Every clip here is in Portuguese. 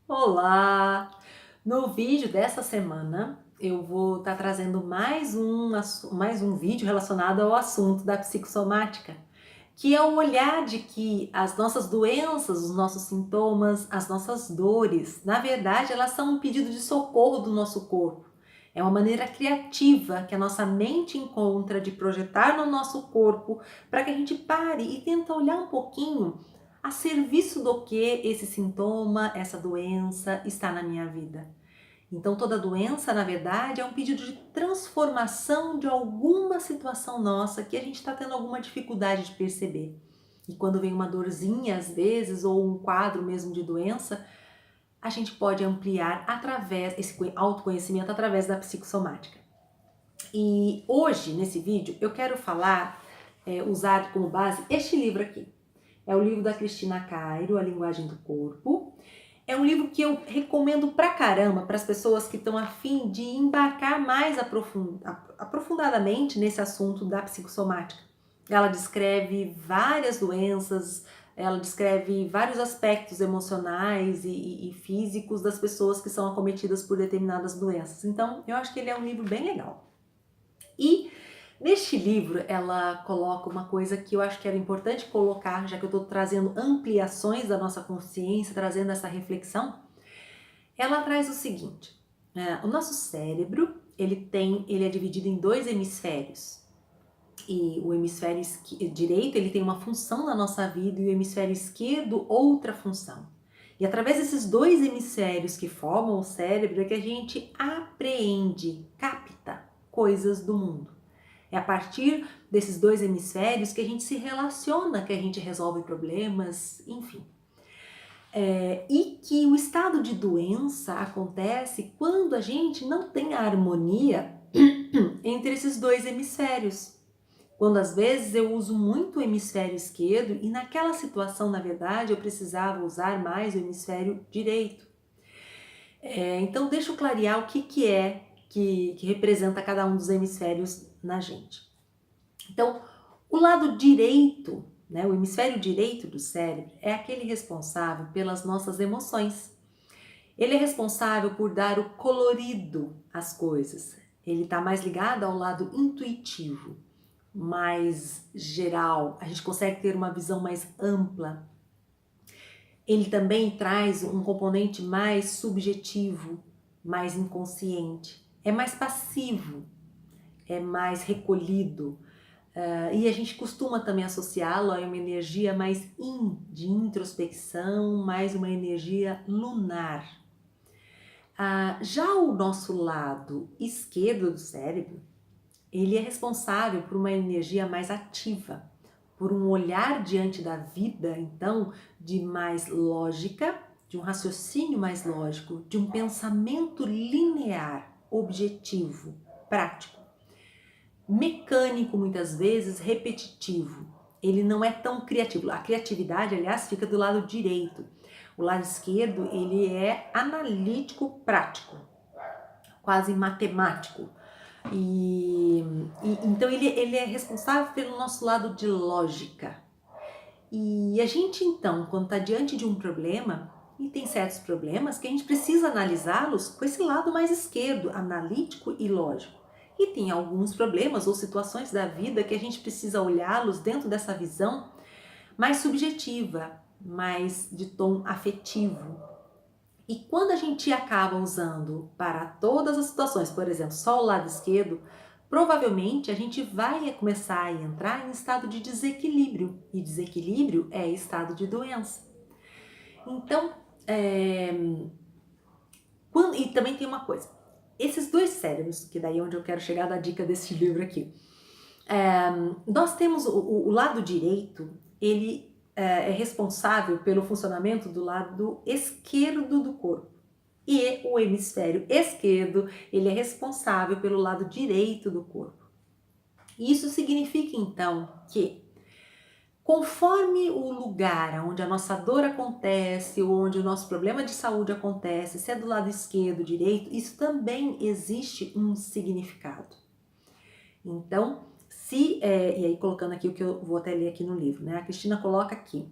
Olá! No vídeo dessa semana eu vou estar trazendo mais um vídeo relacionado ao assunto da psicossomática, que é o olhar de que as nossas doenças, os nossos sintomas, as nossas dores, na verdade, elas são um pedido de socorro do nosso corpo. É uma maneira criativa que a nossa mente encontra de projetar no nosso corpo para que a gente pare e tenta olhar um pouquinho a serviço do que esse sintoma, essa doença está na minha vida. Então, toda doença, na verdade, é um pedido de transformação de alguma situação nossa que a gente está tendo alguma dificuldade de perceber. E quando vem uma dorzinha, às vezes, ou um quadro mesmo de doença, a gente pode ampliar através esse autoconhecimento através da psicossomática. E hoje, nesse vídeo, eu quero usar como base este livro aqui. É o livro da Cristina Cairo, A Linguagem do Corpo. É um livro que eu recomendo pra caramba para as pessoas que estão a fim de embarcar mais aprofundadamente nesse assunto da psicossomática. Ela descreve várias doenças, ela descreve vários aspectos emocionais e físicos das pessoas que são acometidas por determinadas doenças. Então, eu acho que ele é um livro bem legal. E neste livro, ela coloca uma coisa que eu acho que era importante colocar, já que eu estou trazendo ampliações da nossa consciência, trazendo essa reflexão. Ela traz o seguinte: o nosso cérebro ele é dividido em dois hemisférios. E o hemisfério direito ele tem uma função na nossa vida e o hemisfério esquerdo outra função. E através desses dois hemisférios que formam o cérebro é que a gente apreende, capta coisas do mundo. É a partir desses dois hemisférios que a gente se relaciona, que a gente resolve problemas, enfim. E que o estado de doença acontece quando a gente não tem a harmonia entre esses dois hemisférios. Quando às vezes eu uso muito o hemisfério esquerdo e naquela situação, na verdade, eu precisava usar mais o hemisfério direito. Então deixa eu clarear o que é que representa cada um dos hemisférios na gente. Então, o lado direito, né, o hemisfério direito do cérebro, é aquele responsável pelas nossas emoções. Ele é responsável por dar o colorido às coisas. Ele está mais ligado ao lado intuitivo, mais geral. A gente consegue ter uma visão mais ampla. Ele também traz um componente mais subjetivo, mais inconsciente. É mais passivo, é mais recolhido. E a gente costuma também associá-lo a uma energia mais de introspecção, mais uma energia lunar. Já o nosso lado esquerdo do cérebro, ele é responsável por uma energia mais ativa, por um olhar diante da vida, então, de mais lógica, de um raciocínio mais lógico, de um pensamento linear, objetivo, prático. Mecânico, muitas vezes, repetitivo. Ele não é tão criativo. A criatividade, aliás, fica do lado direito. O lado esquerdo, ele é analítico prático, quase matemático. Então ele é responsável pelo nosso lado de lógica. E a gente então, quando está diante de um problema, e tem certos problemas que a gente precisa analisá-los com esse lado mais esquerdo, analítico e lógico. E tem alguns problemas ou situações da vida que a gente precisa olhá-los dentro dessa visão mais subjetiva, mais de tom afetivo. E quando a gente acaba usando para todas as situações, por exemplo, só o lado esquerdo, provavelmente a gente vai começar a entrar em estado de desequilíbrio. E desequilíbrio é estado de doença. Então, e também tem uma coisa. Esses dois cérebros, que daí é onde eu quero chegar da dica desse livro aqui. Nós temos o lado direito, ele é responsável pelo funcionamento do lado esquerdo do corpo. E o hemisfério esquerdo, ele é responsável pelo lado direito do corpo. Isso significa então que conforme o lugar onde a nossa dor acontece, ou onde o nosso problema de saúde acontece, se é do lado esquerdo, direito, isso também existe um significado. Então, e aí colocando aqui o que eu vou até ler aqui no livro, né? A Cristina coloca aqui: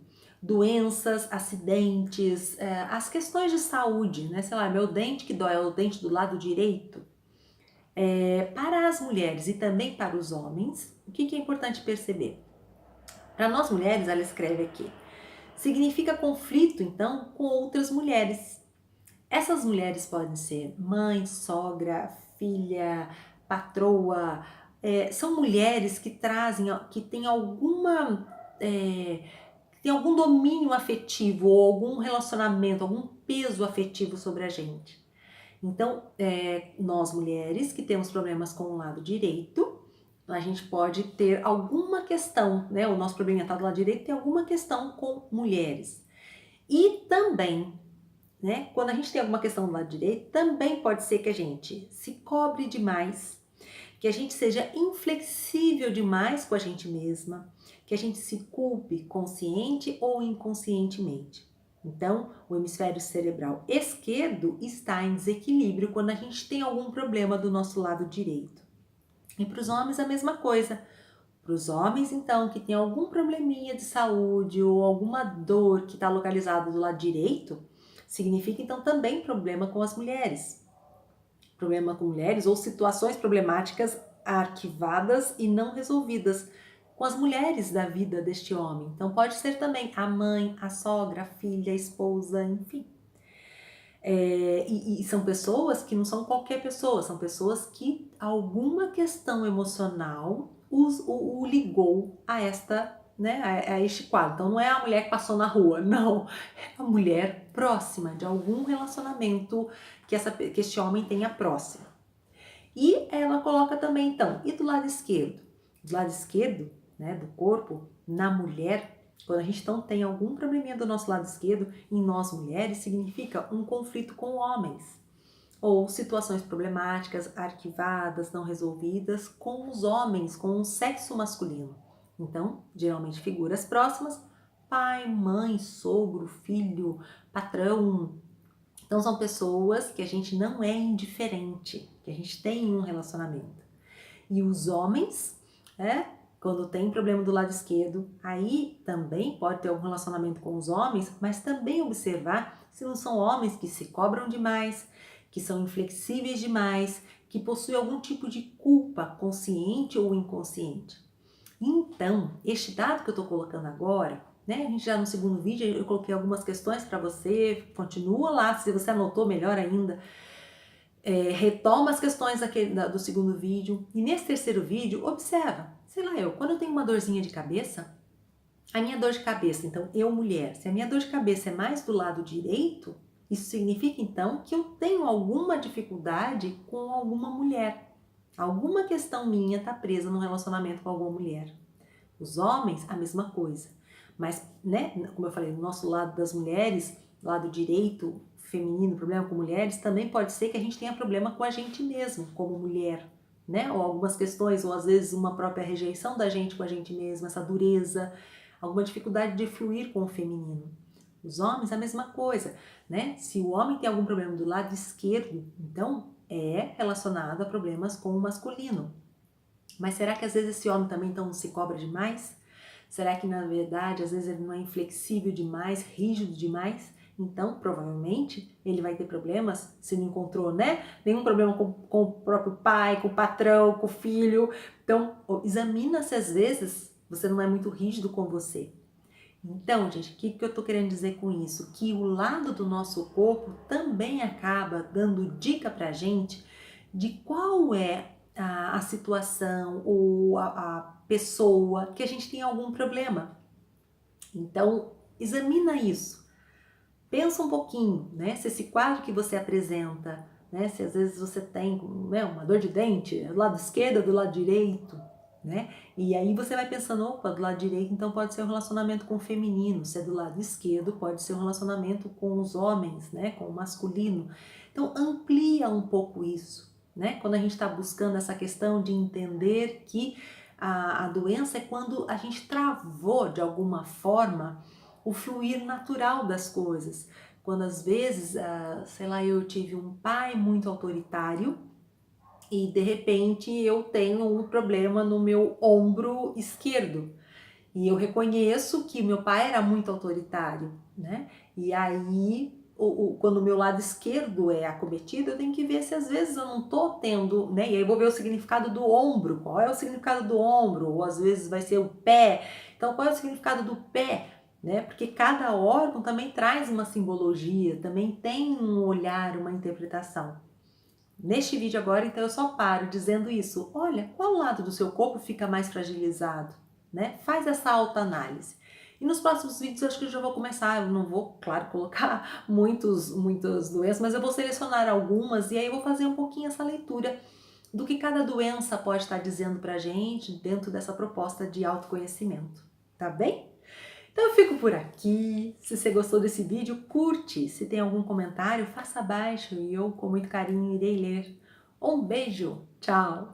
doenças, acidentes, as questões de saúde, né? Sei lá, meu dente que dói é o dente do lado direito. Para as mulheres e também para os homens, o que é importante perceber? Para nós mulheres, ela escreve aqui, significa conflito, então, com outras mulheres. Essas mulheres podem ser mãe, sogra, filha, patroa, são mulheres que trazem, que têm tem algum domínio afetivo ou algum relacionamento, algum peso afetivo sobre a gente. Então, nós mulheres que temos problemas com o lado direito, a gente pode ter alguma questão, né? O nosso problema está do lado direito, tem alguma questão com mulheres. E também, né? Quando a gente tem alguma questão do lado direito, também pode ser que a gente se cobre demais, que a gente seja inflexível demais com a gente mesma, que a gente se culpe consciente ou inconscientemente. Então, o hemisfério cerebral esquerdo está em desequilíbrio quando a gente tem algum problema do nosso lado direito. E para os homens a mesma coisa. Para os homens, então, que tem algum probleminha de saúde ou alguma dor que está localizada do lado direito, significa então também problema com as mulheres. Problema com mulheres ou situações problemáticas arquivadas e não resolvidas com as mulheres da vida deste homem. Então pode ser também a mãe, a sogra, a filha, a esposa, enfim. E são pessoas que não são qualquer pessoa, são pessoas que alguma questão emocional o ligou a a este quadro. Então não é a mulher que passou na rua, não, é a mulher próxima de algum relacionamento que este homem tenha próximo. E ela coloca também, então, e do lado esquerdo? Do lado esquerdo, né, do corpo, na mulher, quando a gente então tem algum probleminha do nosso lado esquerdo, em nós mulheres, significa um conflito com homens. Ou situações problemáticas, arquivadas, não resolvidas, com os homens, com o sexo masculino. Então, geralmente figuras próximas, pai, mãe, sogro, filho, patrão. Então são pessoas que a gente não é indiferente, que a gente tem um relacionamento. E os homens, quando tem problema do lado esquerdo, aí também pode ter algum relacionamento com os homens, mas também observar se não são homens que se cobram demais, que são inflexíveis demais, que possuem algum tipo de culpa consciente ou inconsciente. Então, este dado que eu estou colocando agora, né? A gente já no segundo vídeo eu coloquei algumas questões para você, continua lá, se você anotou melhor ainda, retoma as questões do segundo vídeo e nesse terceiro vídeo observa, sei lá quando eu tenho uma dorzinha de cabeça, a minha dor de cabeça, então eu mulher, se a minha dor de cabeça é mais do lado direito, isso significa então que eu tenho alguma dificuldade com alguma mulher, alguma questão minha está presa no relacionamento com alguma mulher. Os homens, a mesma coisa. Mas, né, como eu falei, no nosso lado das mulheres, lado direito, feminino, problema com mulheres, também pode ser que a gente tenha problema com a gente mesmo, como mulher, né? Ou algumas questões, ou às vezes uma própria rejeição da gente com a gente mesma, essa dureza, alguma dificuldade de fluir com o feminino. Os homens, a mesma coisa, né? Se o homem tem algum problema do lado esquerdo, então é relacionado a problemas com o masculino. Mas será que às vezes esse homem também então se cobra demais? Será que na verdade às vezes ele não é inflexível demais, rígido demais? Então provavelmente ele vai ter problemas se não encontrou, né? Nenhum problema com o próprio pai, com o patrão, com o filho. Então examina se às vezes você não é muito rígido com você. Então, gente, o que eu tô querendo dizer com isso? Que o lado do nosso corpo também acaba dando dica pra gente de qual é a situação ou a pessoa que a gente tem algum problema. Então, examina isso. Pensa um pouquinho, né? Se esse quadro que você apresenta, né? Se às vezes você tem, né, uma dor de dente do lado esquerdo ou do lado direito, né? E aí você vai pensando, opa, do lado direito então pode ser um relacionamento com o feminino, se é do lado esquerdo pode ser um relacionamento com os homens, né? Com o masculino. Então amplia um pouco isso, né? Quando a gente está buscando essa questão de entender que a doença é quando a gente travou de alguma forma o fluir natural das coisas. Quando às vezes, sei lá, eu tive um pai muito autoritário e de repente eu tenho um problema no meu ombro esquerdo. E eu reconheço que meu pai era muito autoritário, né? E aí, quando o meu lado esquerdo é acometido, eu tenho que ver se às vezes eu não tô tendo, né? E aí eu vou ver o significado do ombro, qual é o significado do ombro, ou às vezes vai ser o pé. Então, qual é o significado do pé? Né? Porque cada órgão também traz uma simbologia, também tem um olhar, uma interpretação. Neste vídeo agora, então, eu só paro dizendo isso. Olha, qual lado do seu corpo fica mais fragilizado? Né? Faz essa autoanálise. E nos próximos vídeos eu acho que eu já vou começar, eu não vou, claro, colocar muitas doenças, mas eu vou selecionar algumas e aí eu vou fazer um pouquinho essa leitura do que cada doença pode estar dizendo pra gente dentro dessa proposta de autoconhecimento. Tá bem? Então eu fico por aqui. Se você gostou desse vídeo, curte. Se tem algum comentário, faça abaixo e eu, com muito carinho, irei ler. Um beijo. Tchau.